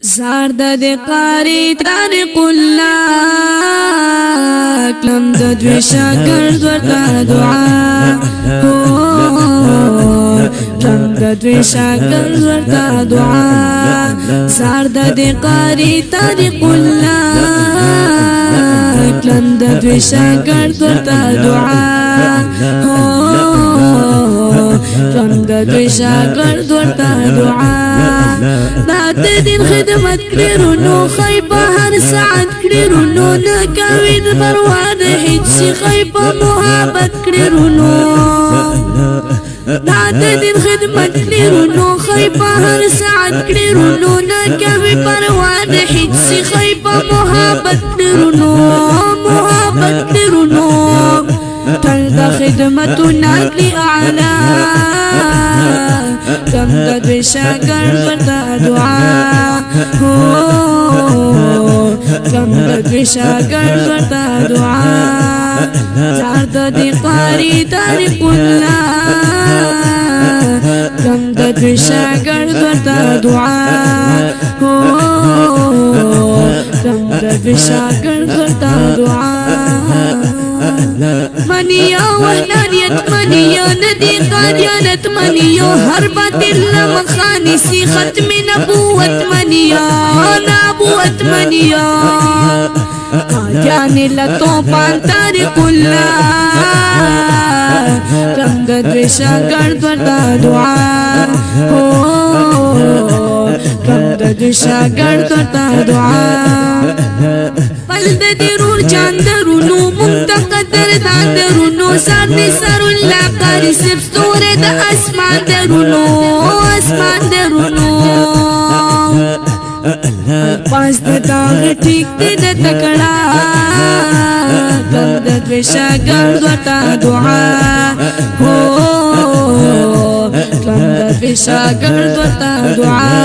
زار د قاری طارق الله کلم د دوی شاګرد ورته دعا کلم د دوی شاګرد ورته دعا زار د قاری طارق الله کلم د دوی شاګرد ورته دعا کلم د دوی شاګرد ورته دعا د دین خدمت کړو نو خیبه هر ساعت کړو نو نه کوي پروا نه هیڅ خیبه محبت کړو نو د دین خدمت کړو نو خیبه هر ساعت کړو نو نه کوي پروا نه هیڅ خیبه محبت کړو نو محبت کړو نو تل د خدمتنا اعلی کم د دوی شاګرد ورته دعا کم د دوی شاګرد ورته دعا زار د قاری طارق الله کم د دوی شاګرد ورته دعا کم د دوی شاګرد ورته دعا منیا وحدانیت منیا ندی قادیانت منیا هر باطل مخانسی ختم نبوت منیا نبوت منیا قادیان لتو پان طارق اللہ کم د دوی شاګرد ورته دعا کم د دوی شاګرد ورته دعا پل د درور چاندرونو منتقدر داندرونو سر دی سر اللہ قاری سب ستوره د اسمان درونو اسمان درونو پاس د داغ ٹھیک دی د تکڑا کم د دوی شاګرد ورته دعا کم د دوی شاګرد ورته دعا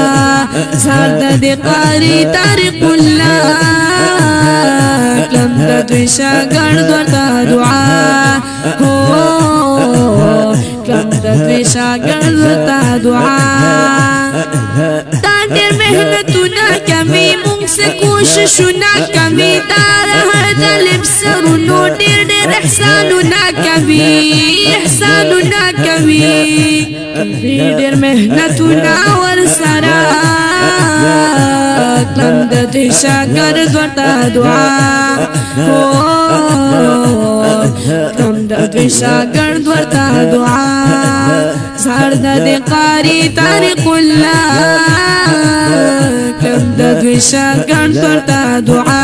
زار د قاری طارق الله کلم د دوی شاګرد ورته دعا کلم د دوی شاګرد ورته دعا دا ډېر محنتونه کوي موږ څه کوششونه کوي دا هر طالب سرونو ډېر ډېر احسانونه کوي احسانونه کوي ډېر محنتونه ورسره کلم د دوی شاګرد ورته دعا کلم د دوی شاګرد ورته دعا زار د قاری طارق الله کلم د دوی شاګرد ورته دعا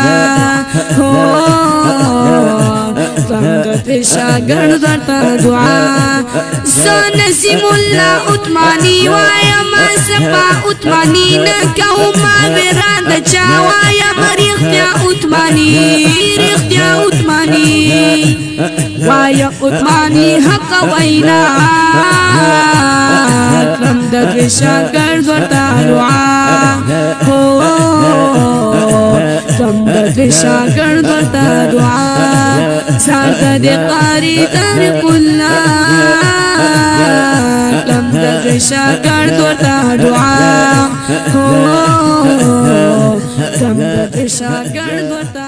کلم د دوی شاګرد ورته دعا نسیم الله عثماني وایم صفا عثماني نه کومه وران د چا وایم رښتیا عثماني رښتیا عثماني وایم عثماني حق وینا کلم د دوی شاګرد ورته دعا کلم د دوی شاګرد ورته دعا زار د قاری طارق الله کلم د دوی شاګرد ورته دعا کلم د دوی شاګرد ورته